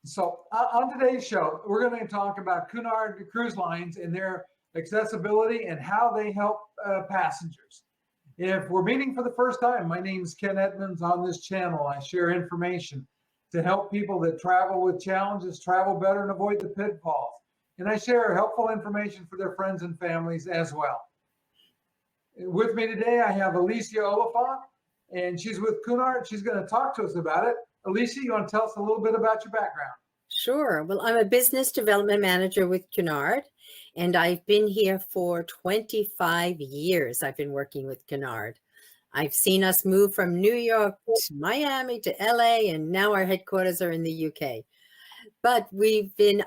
So on today's show, we're going to talk about Cunard Cruise Lines and their accessibility and how they help passengers. If we're meeting for the first time, my name is Ken Edmonds. On this channel, I share information to help people that travel with challenges travel better and avoid the pitfalls. And I share helpful information for their friends and families as well. With me today, I have Alycia Oliphant, and she's with Cunard. She's going to talk to us about it. Alycia, you want to tell us a little bit about your background? Sure. Well, I'm a business development manager with Cunard, and I've been here for 25 years. I've been working with Cunard. I've seen us move from New York to Miami to LA, and now our headquarters are in the UK. But we've been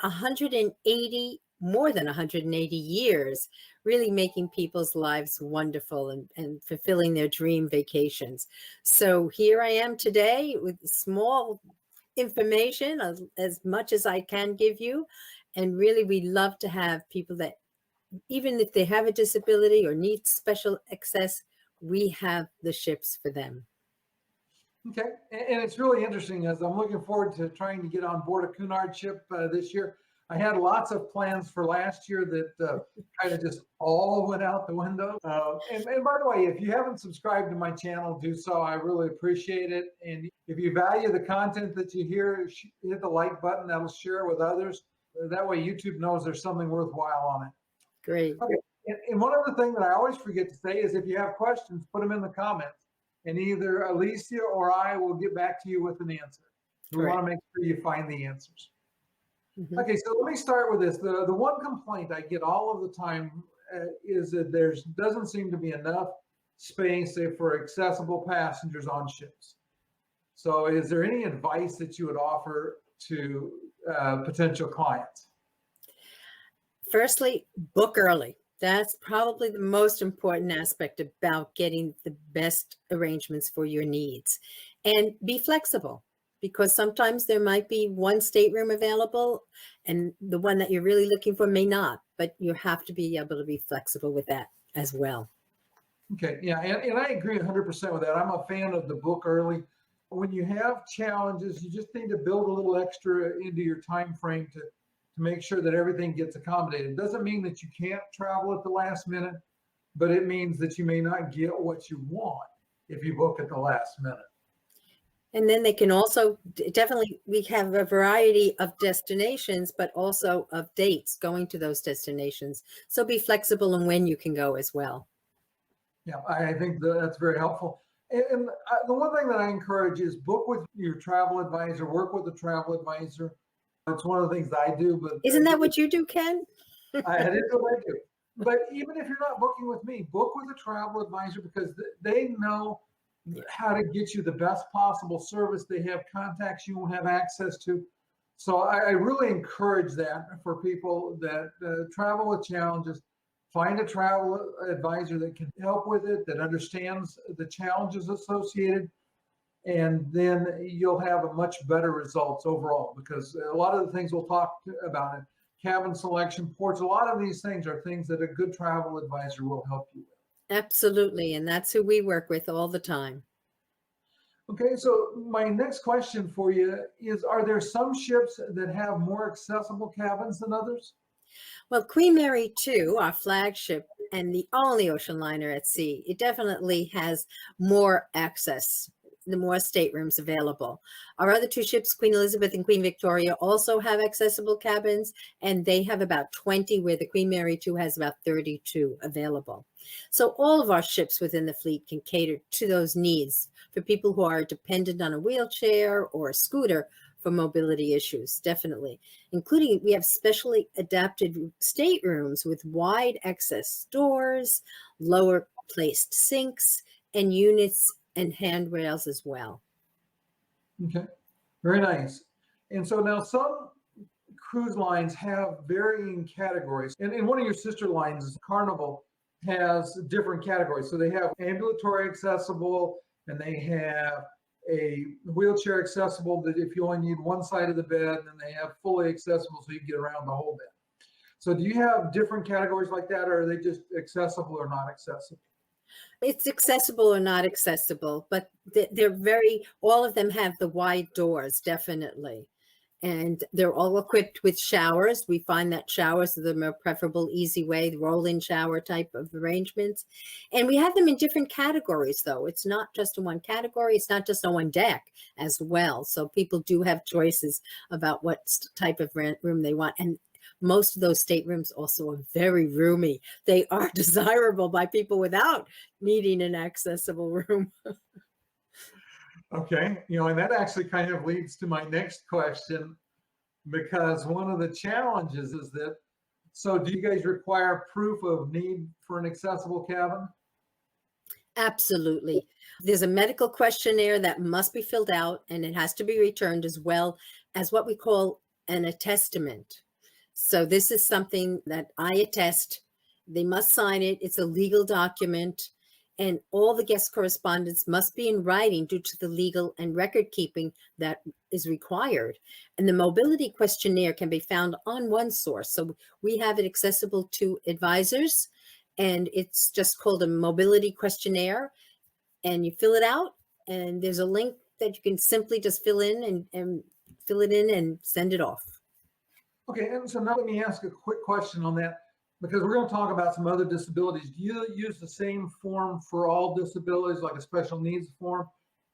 more than 180 years, really making people's lives wonderful and fulfilling their dream vacations. So here I am today with small information, as much as I can give you. And really, we love to have people that, even if they have a disability or need special access, we have the ships for them. Okay, and it's really interesting as I'm looking forward to trying to get on board a Cunard ship this year. I had lots of plans for last year that kind of just all went out the window. And by the way, if you haven't subscribed to my channel, do so. I really appreciate it. And if you value the content that you hear, hit the like button. That'll share it with others. That way YouTube knows there's something worthwhile on it. Great. Okay. And one other thing that I always forget to say is if you have questions, put them in the comments. And either Alycia or I will get back to you with an answer. We want to make sure you find the answers. Mm-hmm. Okay, so let me start with this. The one complaint I get all of the time is that there doesn't seem to be enough space for accessible passengers on ships. So is there any advice that you would offer to potential clients? Firstly, book early. That's probably the most important aspect about getting the best arrangements for your needs. And be flexible, because sometimes there might be one stateroom available and the one that you're really looking for may not, but you have to be able to be flexible with that as well. Okay, yeah, and I agree 100% with that. I'm a fan of the book early. When you have challenges, you just need to build a little extra into your time frame to make sure that everything gets accommodated. It doesn't mean that you can't travel at the last minute, but it means that you may not get what you want if you book at the last minute. And then they can also, definitely, we have a variety of destinations, but also of dates going to those destinations. So be flexible in when you can go as well. Yeah, I think that's very helpful. And the one thing that I encourage is book with your travel advisor, work with a travel advisor. It's one of the things that I do. But isn't that what you do, Ken? It is what I do. But even if you're not booking with me, book with a travel advisor, because they know how to get you the best possible service. They have contacts you won't have access to. So I really encourage that for people that travel with challenges. Find a travel advisor that can help with it, that understands the challenges associated, and then you'll have a much better results overall, because a lot of the things we'll talk about it, cabin selection, ports, a lot of these things are things that a good travel advisor will help you with. Absolutely, and that's who we work with all the time. Okay, so my next question for you is, are there some ships that have more accessible cabins than others? Well, Queen Mary 2, our flagship and the only ocean liner at sea, it definitely has more access, the more staterooms available. Our other two ships, Queen Elizabeth and Queen Victoria, also have accessible cabins, and they have about 20, where the Queen Mary 2 has about 32 available. So all of our ships within the fleet can cater to those needs for people who are dependent on a wheelchair or a scooter for mobility issues, definitely. Including, we have specially adapted staterooms with wide access doors, lower placed sinks, and units and handrails as well. Okay, very nice. And so now some cruise lines have varying categories. And one of your sister lines, Carnival, has different categories. So they have ambulatory accessible, and they have a wheelchair accessible that if you only need one side of the bed, and they have fully accessible so you can get around the whole bed. So do you have different categories like that, or are they just accessible or not accessible? It's accessible or not accessible, but they're all of them have the wide doors, definitely. And they're all equipped with showers. We find that showers are the more preferable, easy way, the roll-in shower type of arrangements. And we have them in different categories, though. It's not just in one category. It's not just on one deck as well. So people do have choices about what type of room they want. And most of those staterooms also are very roomy. They are desirable by people without needing an accessible room. Okay, and that actually kind of leads to my next question, because one of the challenges is that, so do you guys require proof of need for an accessible cabin? Absolutely. There's a medical questionnaire that must be filled out, and it has to be returned, as well as what we call an attestament. So this is something that I attest. They must sign it. It's a legal document, and all the guest correspondence must be in writing due to the legal and record keeping that is required. And the mobility questionnaire can be found on one source. So we have it accessible to advisors, and it's just called a mobility questionnaire. And you fill it out, and there's a link that you can simply just fill in and fill it in and send it off. Okay, and so now let me ask a quick question on that, because we're going to talk about some other disabilities. Do you use the same form for all disabilities, like a special needs form,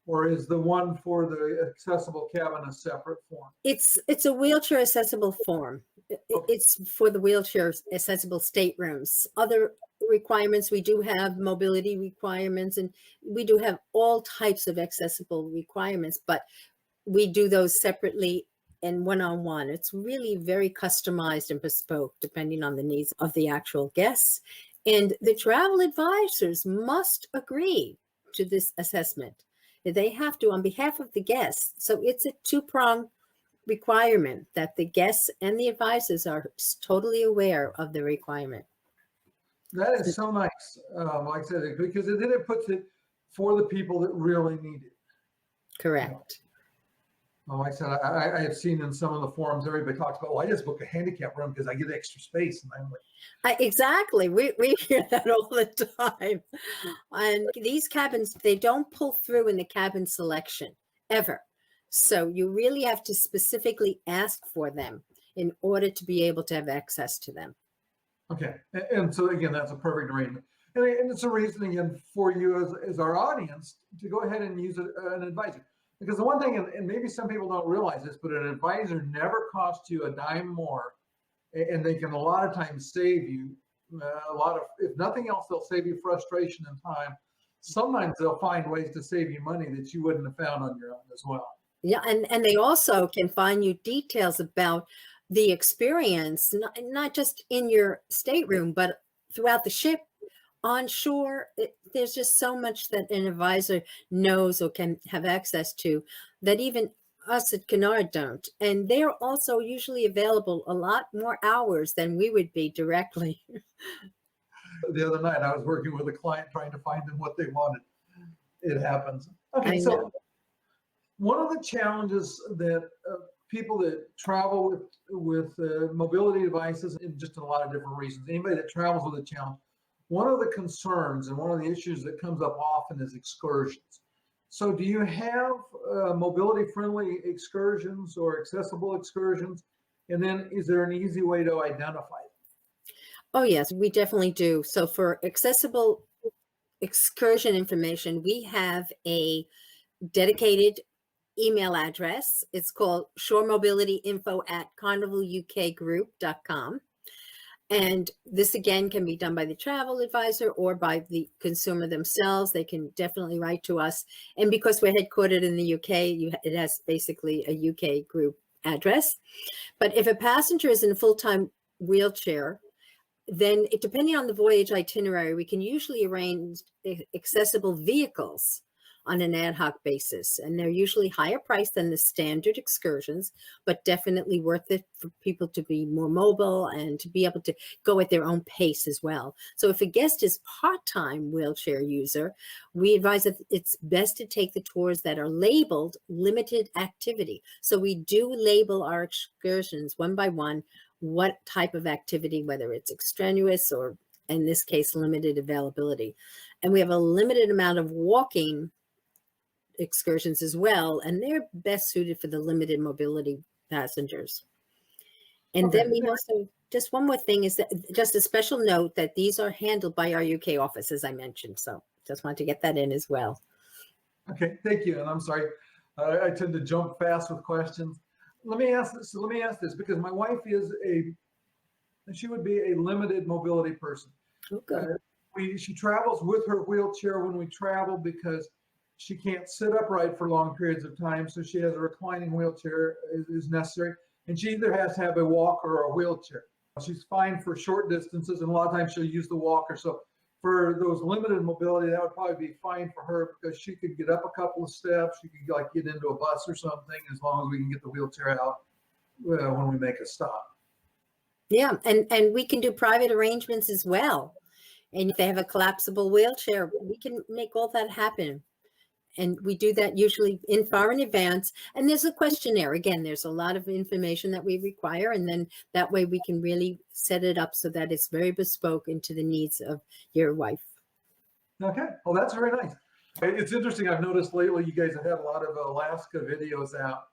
or is the one for the accessible cabin a separate form? It's a wheelchair accessible form. It's for the wheelchair accessible staterooms. Other requirements, we do have mobility requirements, and we do have all types of accessible requirements, but we do those separately and one-on-one. It's really very customized and bespoke depending on the needs of the actual guests. And the travel advisors must agree to this assessment. They have to on behalf of the guests. So it's a two-pronged requirement that the guests and the advisors are totally aware of the requirement. That is so nice, like I said, because then it puts it for the people that really need it. Correct. Like I said, I have seen in some of the forums, everybody talks about, well, I just book a handicap room because I get extra space. And I'm like, exactly. We hear that all the time. And these cabins, they don't pull through in the cabin selection ever. So you really have to specifically ask for them in order to be able to have access to them. okay. And so again, that's a perfect arrangement. And it's a reason, again, for you as our audience to go ahead and use an advisor. Because the one thing, and maybe some people don't realize this, but an advisor never costs you a dime more, and they can a lot of times save you a lot of, if nothing else, they'll save you frustration and time. Sometimes they'll find ways to save you money that you wouldn't have found on your own as well. Yeah, and they also can find you details about the experience, not just in your stateroom, but throughout the ship, on shore. There's just so much that an advisor knows or can have access to that even us at Cunard don't. And they're also usually available a lot more hours than we would be directly. The other night, I was working with a client trying to find them what they wanted. It happens. Okay, so one of the challenges that people that travel with mobility devices, and just a lot of different reasons, anybody that travels with a challenge, one of the concerns and one of the issues that comes up often is excursions. So do you have mobility-friendly excursions or accessible excursions? And then is there an easy way to identify them? Oh, yes, we definitely do. So for accessible excursion information, we have a dedicated email address. It's called shoremobilityinfo@carnivalukgroup.com. And this again can be done by the travel advisor or by the consumer themselves. They can definitely write to us. And because we're headquartered in the UK, it has basically a UK group address. But if a passenger is in a full-time wheelchair, then depending on the voyage itinerary, we can usually arrange accessible vehicles on an ad hoc basis. And they're usually higher priced than the standard excursions, but definitely worth it for people to be more mobile and to be able to go at their own pace as well. So if a guest is part-time wheelchair user, we advise that it's best to take the tours that are labeled limited activity. So we do label our excursions one by one, what type of activity, whether it's extraneous or in this case, limited availability. And we have a limited amount of walking excursions as well, and they're best suited for the limited mobility passengers. And Okay. then we also, just one more thing is that just a special note that these are handled by our UK office, as I mentioned. So just want to get that in as well. Okay, thank you. And I'm sorry, I tend to jump fast with questions. Let me ask this. So let me ask this because my wife she would be a limited mobility person. Okay. She travels with her wheelchair when we travel because she can't sit upright for long periods of time. So she has a reclining wheelchair is necessary. And she either has to have a walker or a wheelchair. She's fine for short distances, and a lot of times she'll use the walker. So for those limited mobility, that would probably be fine for her because she could get up a couple of steps. She could like get into a bus or something as long as we can get the wheelchair out when we make a stop. Yeah, and we can do private arrangements as well. And if they have a collapsible wheelchair, we can make all that happen. And we do that usually far in advance. And there's a questionnaire. Again, there's a lot of information that we require. And then that way we can really set it up so that it's very bespoke into the needs of your wife. Okay, well, that's very nice. It's interesting. I've noticed lately you guys have had a lot of Alaska videos out.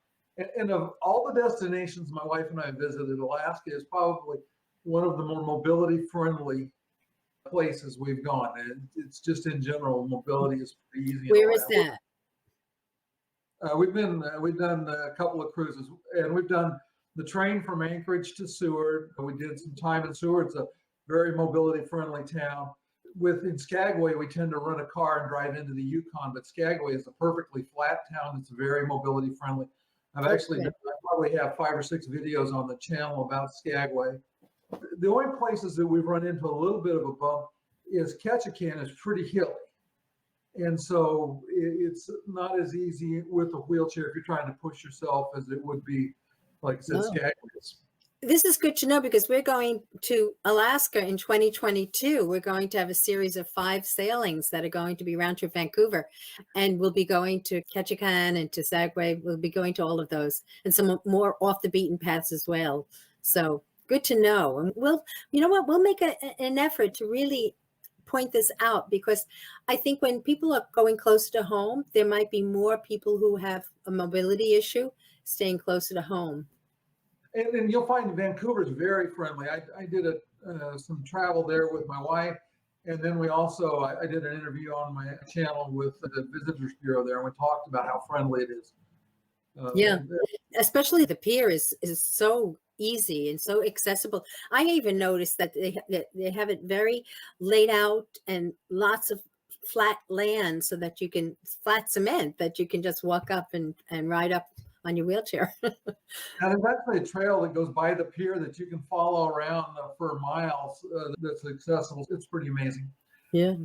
And of all the destinations my wife and I visited, Alaska is probably one of the more mobility friendly places we've gone. And it's just in general, mobility is pretty easy. Where is that? We've done a couple of cruises, and we've done the train from Anchorage to Seward. We did some time in Seward. It's a very mobility friendly town. In Skagway, we tend to rent a car and drive into the Yukon, but Skagway is a perfectly flat town. It's very mobility friendly. I probably have 5 or 6 videos on the channel about Skagway. The only places that we've run into a little bit of a bump is Ketchikan is pretty hilly. And so it's not as easy with a wheelchair if you're trying to push yourself as it would be, like I said, Skagway is. This is good to know because we're going to Alaska in 2022. We're going to have a series of 5 sailings that are going to be round trip Vancouver, and we'll be going to Ketchikan and to Skagway. We'll be going to all of those and some more off the beaten paths as well. So good to know. And we'll make an effort to really point this out because I think when people are going closer to home, there might be more people who have a mobility issue staying closer to home. And you'll find Vancouver is very friendly. I did some travel there with my wife. And then I did an interview on my channel with the Visitors Bureau there, and we talked about how friendly it is. Especially the pier is so easy and so accessible. I even noticed that they have it very laid out and lots of flat land so that you can, flat cement that you can just walk up and ride up on your wheelchair. And there's actually a trail that goes by the pier that you can follow around for miles that's accessible. It's pretty amazing. Yeah.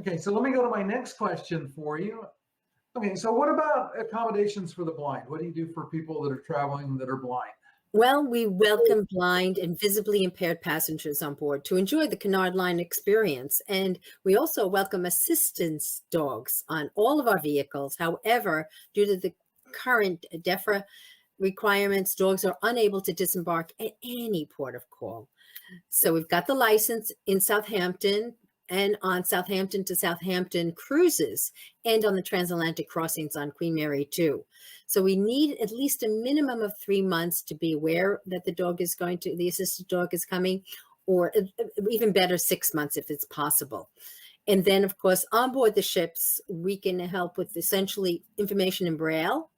Okay, so let me go to my next question for you. Okay, so what about accommodations for the blind? What do you do for people that are traveling that are blind? Well, we welcome blind and visibly impaired passengers on board to enjoy the Cunard Line experience. And we also welcome assistance dogs on all of our vehicles. However, due to the current DEFRA requirements, dogs are unable to disembark at any port of call. So we've got the license in Southampton and on Southampton to Southampton cruises and on the transatlantic crossings on Queen Mary too. So we need at least a minimum of 3 months to be aware that the assisted dog is coming, or even better, 6 months if it's possible. And then of course, on board the ships, we can help with essentially information in Braille,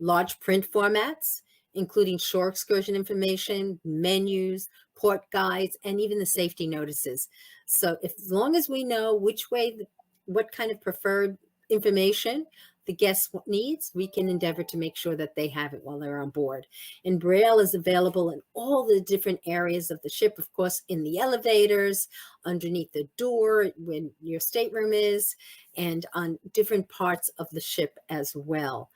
large print formats, including shore excursion information, menus, port guides, and even the safety notices. So as long as we know what kind of preferred information the guest needs, we can endeavor to make sure that they have it while they're on board. And Braille is available in all the different areas of the ship, of course, in the elevators, underneath the door, when your stateroom is, and on different parts of the ship as well.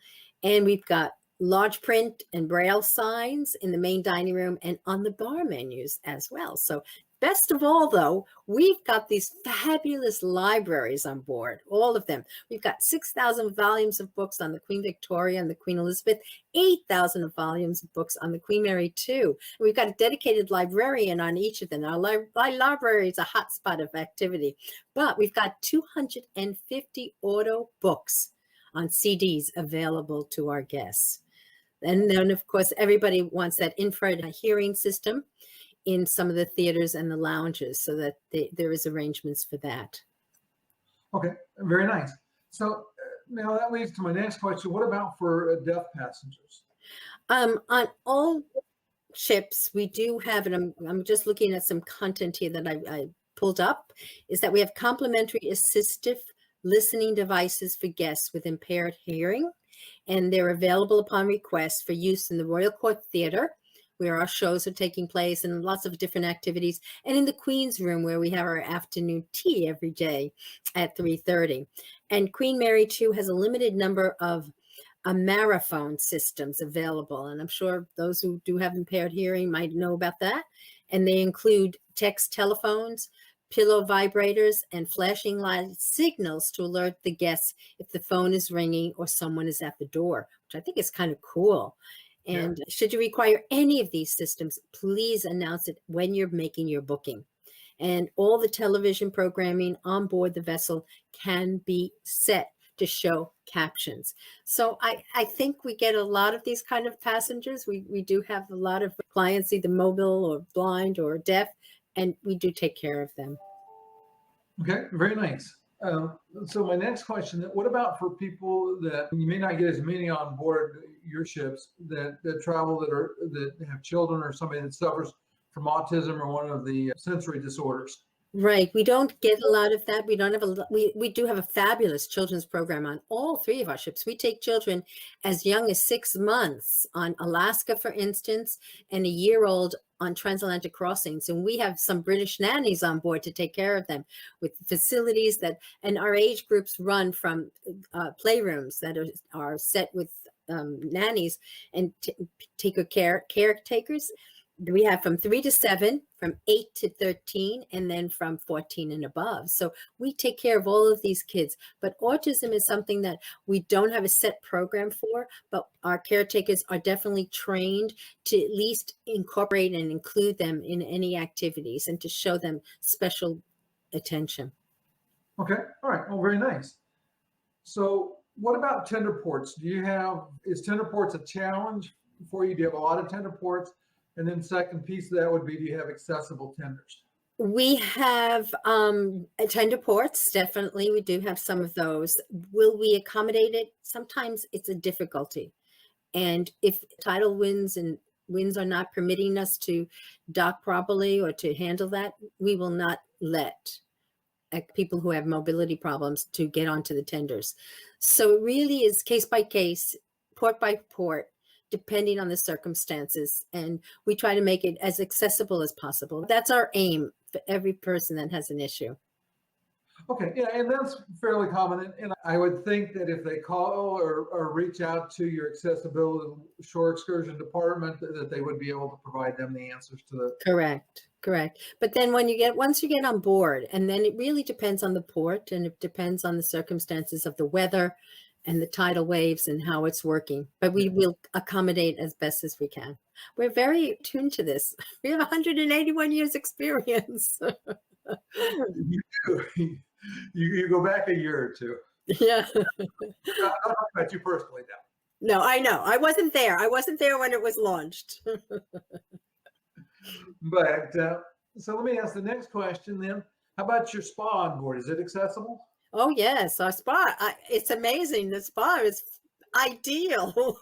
And we've got large print and Braille signs in the main dining room and on the bar menus as well. So best of all, though, we've got these fabulous libraries on board, all of them. We've got 6,000 volumes of books on the Queen Victoria and the Queen Elizabeth, 8,000 volumes of books on the Queen Mary too. We've got a dedicated librarian on each of them. Our library is a hotspot of activity, but we've got 250 auto books on CDs available to our guests. And then, of course, everybody wants that infrared hearing system in some of the theaters and the lounges, so that there is arrangements for that. Okay, very nice. So now that leads to my next question. What about for deaf passengers? On all ships, we do have, and I'm just looking at some content here that I pulled up, is that we have complimentary assistive listening devices for guests with impaired hearing, and they're available upon request for use in the Royal Court Theatre, where our shows are taking place, and lots of different activities, and in the Queen's Room, where we have our afternoon tea every day at 3:30. And Queen Mary, too, has a limited number of Maraphone systems available, and I'm sure those who do have impaired hearing might know about that. And they include text telephones, pillow vibrators, and flashing light signals to alert the guests if the phone is ringing or someone is at the door, which I think is kind of cool. And should you require any of these systems, please announce it when you're making your booking. And all the television programming on board the vessel can be set to show captions. So I think we get a lot of these kind of passengers. We do have a lot of clients, either mobile or blind or deaf, and we do take care of them. Okay, very nice. So my next question, what about for people that you may not get as many on board your ships that travel that have children or somebody that suffers from autism or one of the sensory disorders? Right. We don't get a lot of that. We don't have we do have a fabulous children's program on all three of our ships. We take children as young as 6 months on Alaska, for instance, and a year-old on transatlantic crossings. And we have some British nannies on board to take care of them with facilities and our age groups run from playrooms that are set with nannies and caretakers. We have from 3 to 7, from 8 to 13, and then from 14 and above. So we take care of all of these kids. But autism is something that we don't have a set program for, but our caretakers are definitely trained to at least incorporate and include them in any activities and to show them special attention. Okay, all right, well, very nice. So what about tender ports? Is tender ports a challenge for you? Do you have a lot of tender ports? And then second piece of that would be, do you have accessible tenders? We have tender ports, definitely. We do have some of those. Will we accommodate it? Sometimes it's a difficulty. And if tidal winds are not permitting us to dock properly or to handle that, we will not let people who have mobility problems to get onto the tenders. So it really is case by case, port by port, depending on the circumstances. And we try to make it as accessible as possible. That's our aim for every person that has an issue. Okay, yeah, and that's fairly common. And I would think that if they call or reach out to your accessibility shore excursion department, that they would be able to provide them the answers to the. Correct. But then once you get on board, and then it really depends on the port, and it depends on the circumstances of the weather and the tidal waves and how it's working. But we will accommodate as best as we can. We're very attuned to this. We have 181 years experience. You do. You go back a year or two. Yeah. I'm not talking about you personally now. No, I know. I wasn't there. I wasn't there when it was launched. But so let me ask the next question then. How about your spa on board? Is it accessible? Oh, yes. Our spa. It's amazing. The spa is ideal.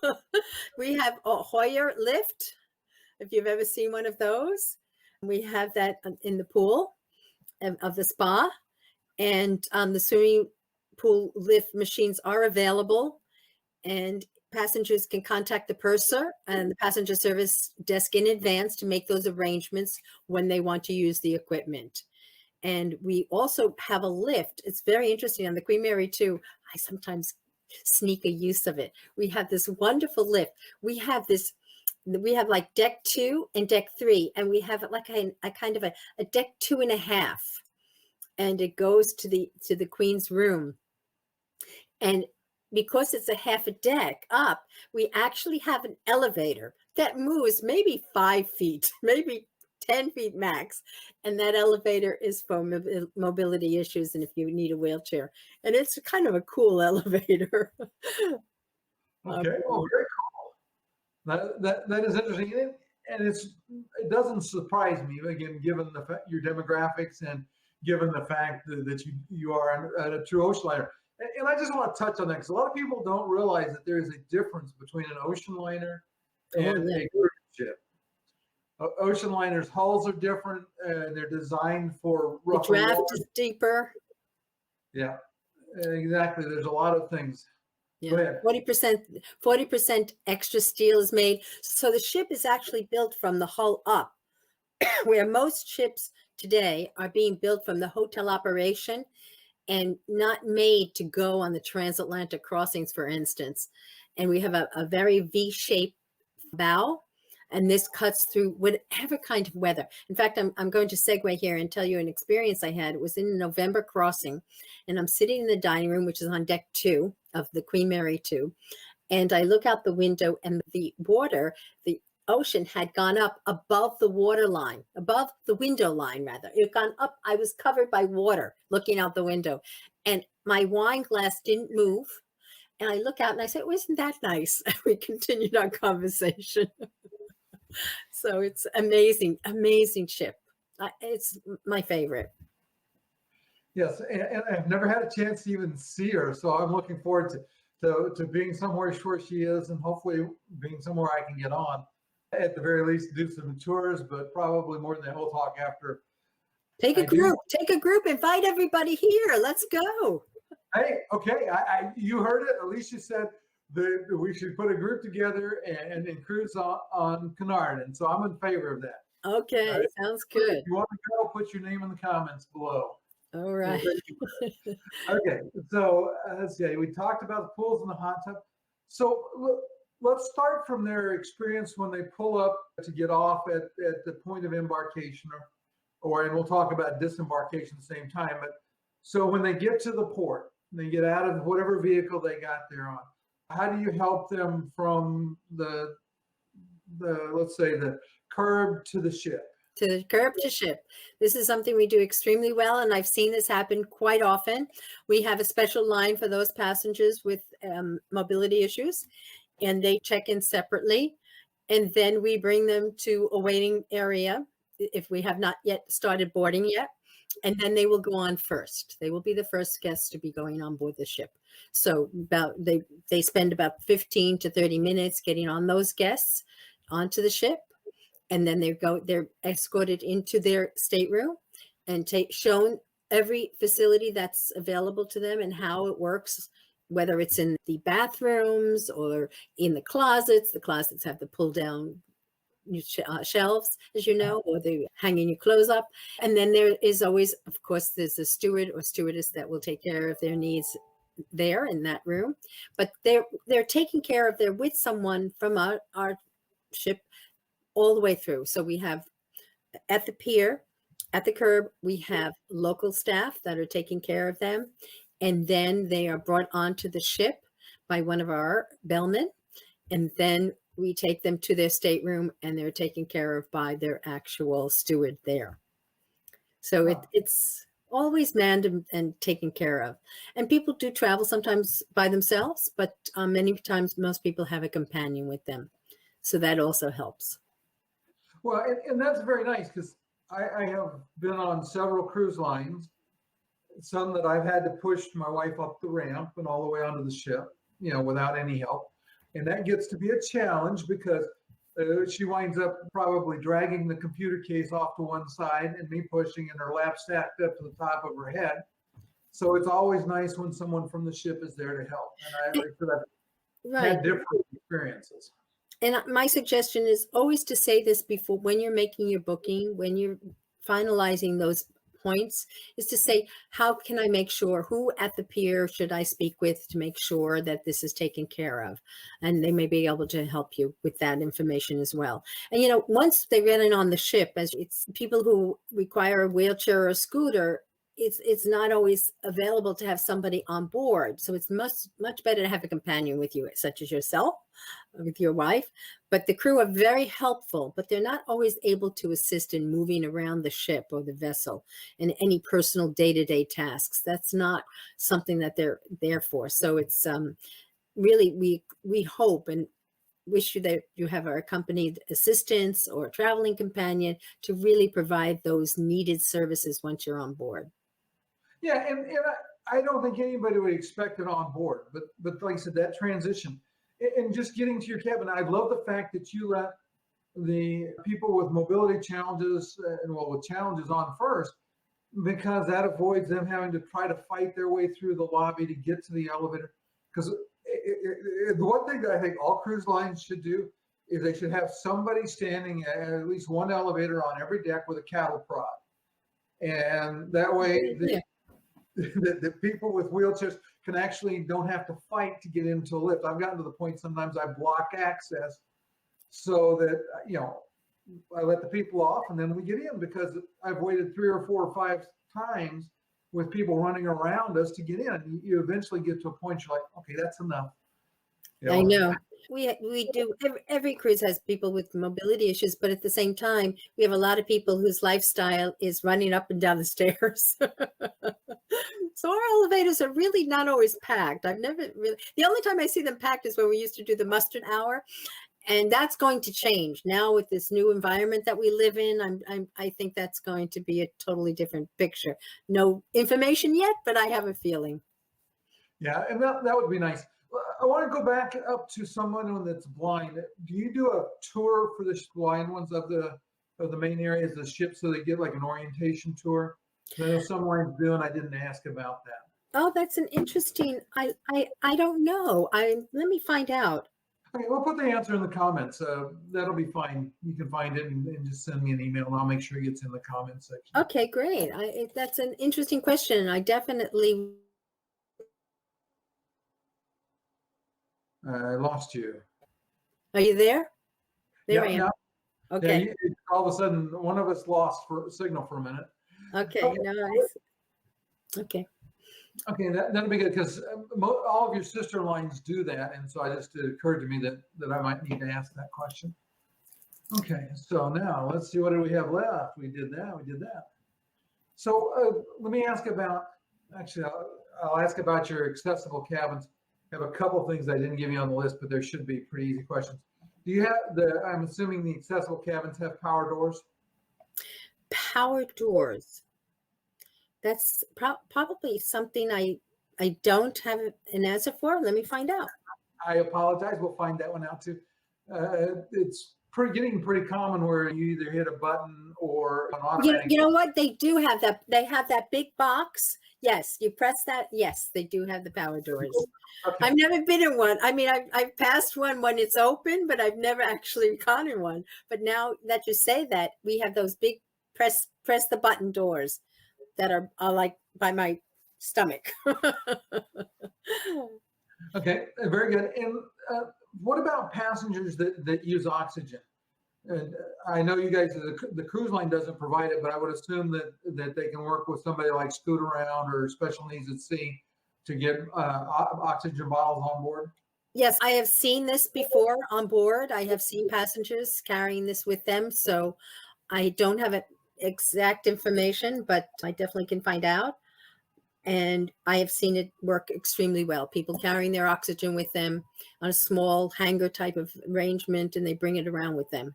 We have a Hoyer lift, if you've ever seen one of those. We have that in the pool of the spa. And the swimming pool lift machines are available. And passengers can contact the purser and the passenger service desk in advance to make those arrangements when they want to use the equipment. And we also have a lift. It's very interesting on the Queen Mary too. I sometimes sneak a use of it. We have this wonderful lift. We have like deck 2 and deck 3, and we have like a kind of a deck 2.5, and it goes to the Queen's room. And because it's a half a deck up, we actually have an elevator that moves maybe 5 feet, maybe 10 feet max. And that elevator is for mobility issues and if you need a wheelchair. And it's kind of a cool elevator. Okay, well, very cool. That is interesting, and it doesn't surprise me again, given your demographics and given the fact that you are a true ocean liner. And I just want to touch on that because a lot of people don't realize that there is a difference between an ocean liner and a cruise ship. Ocean liners' hulls are different, and they're designed for rougher The draft waters. is deeper. Yeah, exactly. There's a lot of things. Go Yeah, ahead. 40% extra steel is made. So the ship is actually built from the hull up, where most ships today are being built from the hotel operation and not made to go on the transatlantic crossings, for instance. And we have a very V-shaped bow, and this cuts through whatever kind of weather. In fact, I'm going to segue here and tell you an experience I had. It was in a November crossing, and I'm sitting in the dining room, which is on deck 2 of the Queen Mary 2, and I look out the window, and the ocean had gone up above the water line, above the window line, rather. It had gone up. I was covered by water looking out the window, and my wine glass didn't move. And I look out and I said, "Wasn't that nice?" We continued our conversation. So it's amazing, amazing ship. It's my favorite. Yes, and I've never had a chance to even see her, so I'm looking forward to being somewhere where she is, and hopefully being somewhere I can get on. At the very least, do some tours, but probably more than that, we'll talk after. Take a group, invite everybody here. Let's go. Hey, okay, you heard it. Alycia said that we should put a group together and cruise on Cunard, and so I'm in favor of that. Okay, right? Sounds good. If you want to go, put your name in the comments below. All right. Okay, so let's see. We talked about the pools and the hot tub. So let's start from their experience when they pull up to get off at the point of embarkation, and we'll talk about disembarkation at the same time. But so when they get to the port, they get out of whatever vehicle they got there on, how do you help them from the let's say the curb to the ship? To the curb to ship. This is something we do extremely well, and I've seen this happen quite often. We have a special line for those passengers with mobility issues, and they check in separately, and then we bring them to a waiting area if we have not yet started boarding yet, and then they will go on first. They will be the first guests to be going on board the ship. So they spend about 15 to 30 minutes getting on those guests onto the ship. And then they're escorted into their stateroom and shown every facility that's available to them and how it works, whether it's in the bathrooms or in the closets. The closets have the pull down shelves, as you know, or they're hanging your clothes up. And then there is always, of course, there's a steward or stewardess that will take care of their needs there in that room. But they're taken care of. They're with someone from our ship all the way through. So we have at the pier, at the curb, we have local staff that are taking care of them. And then they are brought onto the ship by one of our bellmen. And then we take them to their stateroom and they're taken care of by their actual steward there. So it's always manned and taken care of. And people do travel sometimes by themselves, but many times most people have a companion with them. So that also helps. Well, and that's very nice because I have been on several cruise lines, some that I've had to push my wife up the ramp and all the way onto the ship, without any help. And that gets to be a challenge because she winds up probably dragging the computer case off to one side and me pushing and her lap stacked up to the top of her head. So it's always nice when someone from the ship is there to help. And I've had different experiences. And my suggestion is always to say this before, when you're making your booking, when you're finalizing those points, is to say, how can I make sure, who at the pier should I speak with to make sure that this is taken care of? And they may be able to help you with that information as well. And, once they get in on the ship, as it's people who require a wheelchair or a scooter, it's not always available to have somebody on board. So it's much better to have a companion with you, such as yourself, with your wife. But the crew are very helpful, but they're not always able to assist in moving around the ship or the vessel and any personal day-to-day tasks. That's not something that they're there for. So it's really, we hope and wish you that you have our accompanied assistance or traveling companion to really provide those needed services once you're on board. Yeah, and I don't think anybody would expect it on board, but like I said, that transition and just getting to your cabin, I love the fact that you let the people with mobility challenges and with challenges on first, because that avoids them having to try to fight their way through the lobby to get to the elevator. Because the one thing that I think all cruise lines should do is they should have somebody standing at least one elevator on every deck with a cattle prod. And that way the people with wheelchairs can actually don't have to fight to get into a lift. I've gotten to the point sometimes I block access so that, I let the people off and then we get in, because I've waited 3 or 4 or 5 times with people running around us to get in. You eventually get to a point you're like, okay, that's enough. I know. We do. Every cruise has people with mobility issues, but at the same time, we have a lot of people whose lifestyle is running up and down the stairs. So our elevators are really not always packed. I've never really, the only time I see them packed is when we used to do the mustard hour. And that's going to change now with this new environment that we live in. I think that's going to be a totally different picture. No information yet, but I have a feeling. Yeah, and that would be nice. I want to go back up to someone that's blind. Do you do a tour for the blind ones of the main areas of the ship, so they get like an orientation tour? I know some lines do, and I didn't ask about that. Oh, that's an interesting. I don't know. Let me find out. Okay, we'll put the answer in the comments. That'll be fine. You can find it and just send me an email, and I'll make sure it gets in the comments section. Okay, great. That's an interesting question. I definitely. I lost you. Are you there? There I am. Yeah. Okay. Yeah, all of a sudden, one of us lost signal for a minute. Okay. Okay. No, okay. Okay, that'll be good, because all of your sister lines do that, and so it occurred to me that I might need to ask that question. Okay, so now let's see, what do we have left? We did that. So let me ask about, actually, I'll ask about your accessible cabins. I have a couple things I didn't give you on the list, but there should be pretty easy questions. Do you have I'm assuming the accessible cabins have power doors? Power doors. That's probably something I don't have an answer for. Let me find out. I apologize. We'll find that one out too. It's getting pretty common where you either hit a button or an automatic. You know what? They do have that. They have that big box. Yes, you press that. Yes, they do have the power doors. Okay. I've never been in one. I mean, I've passed one when it's open, but I've never actually gone in one. But now that you say that, we have those big press the button doors that are like by my stomach. Okay, very good. And what about passengers that use oxygen? And I know you guys, the cruise line doesn't provide it, but I would assume that they can work with somebody like Scoot Around or Special Needs at Sea to get oxygen bottles on board. Yes, I have seen this before on board. I have seen passengers carrying this with them. So I don't have exact information, but I definitely can find out. And I have seen it work extremely well. People carrying their oxygen with them on a small hangar type of arrangement, and they bring it around with them.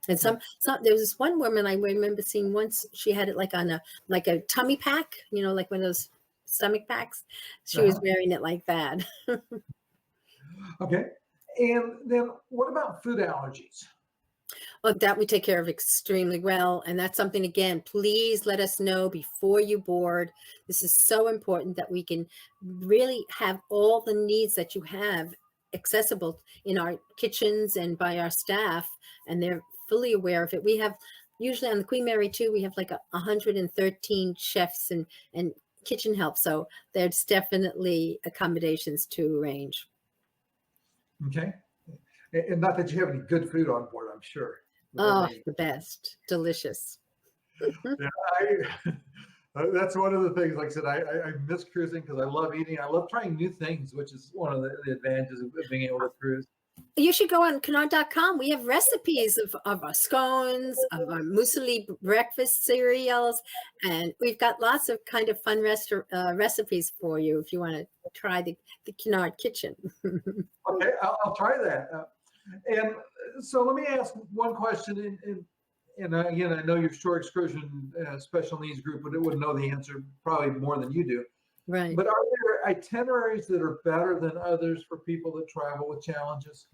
And some there was this one woman I remember seeing once. She had it like on a tummy pack, like one of those stomach packs. She was wearing it like that. Okay. And then what about food allergies? Well, that we take care of extremely well. And that's something, again, please let us know before you board. This is so important that we can really have all the needs that you have accessible in our kitchens and by our staff, and they're fully aware of it. We have, usually on the Queen Mary too, we have like 113 chefs and kitchen help. So there's definitely accommodations to arrange. Okay. And not that you have any good food on board, I'm sure. Oh, the best. Delicious. Yeah, that's one of the things, like I said, I miss cruising because I love eating. I love trying new things, which is one of the advantages of being able to cruise. You should go on Cunard.com. We have recipes of our scones, of our muesli breakfast cereals, and we've got lots of kind of fun recipes for you if you want to try the Cunard kitchen. Okay, I'll try that. And so let me ask one question. And again, I know your short excursion special needs group would know the answer probably more than you do. Right. But are there itineraries that are better than others for people that travel with challenges?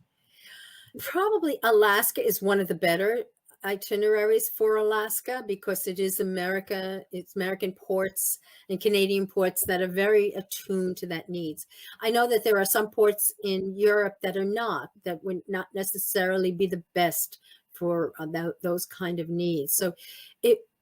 Probably Alaska is one of the better itineraries for Alaska because it is America. It's American ports and Canadian ports that are very attuned to that needs. I know that there are some ports in Europe that are not, that would not necessarily be the best for those kind of needs. So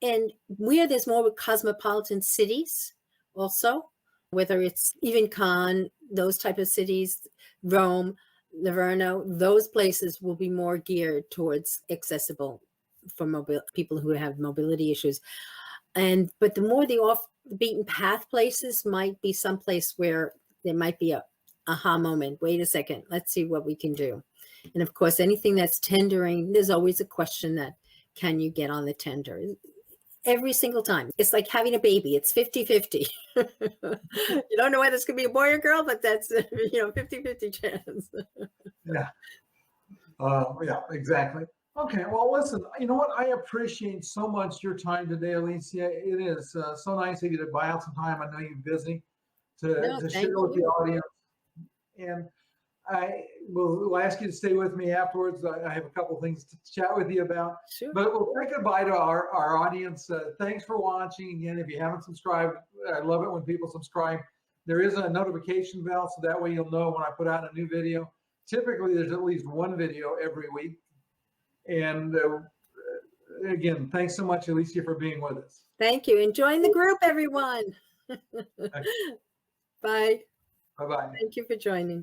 and where there's more cosmopolitan cities also, whether it's even Cannes, those type of cities, Rome, Livorno, those places will be more geared towards accessible for people who have mobility issues. But the more the off the beaten path places might be someplace where there might be a aha moment. Wait a second, let's see what we can do. And of course, anything that's tendering, there's always a question that, can you get on the tender? Every single time. It's like having a baby. It's 50-50. You don't know whether it's going to be a boy or girl, but that's, 50-50 chance. Yeah. Yeah, exactly. Okay. Well, listen, you know what? I appreciate so much your time today, Alycia. It is so nice of you to buy out some time. I know you're busy to share with the audience. And I will ask you to stay with me afterwards. I have a couple things to chat with you about. Sure. But we'll say goodbye to our audience. Thanks for watching. Again, if you haven't subscribed, I love it when people subscribe. There is a notification bell, so that way you'll know when I put out a new video. Typically, there's at least one video every week. And again, thanks so much, Alycia, for being with us. Thank you. Enjoying the group, everyone. Bye. Bye-bye. Thank you for joining.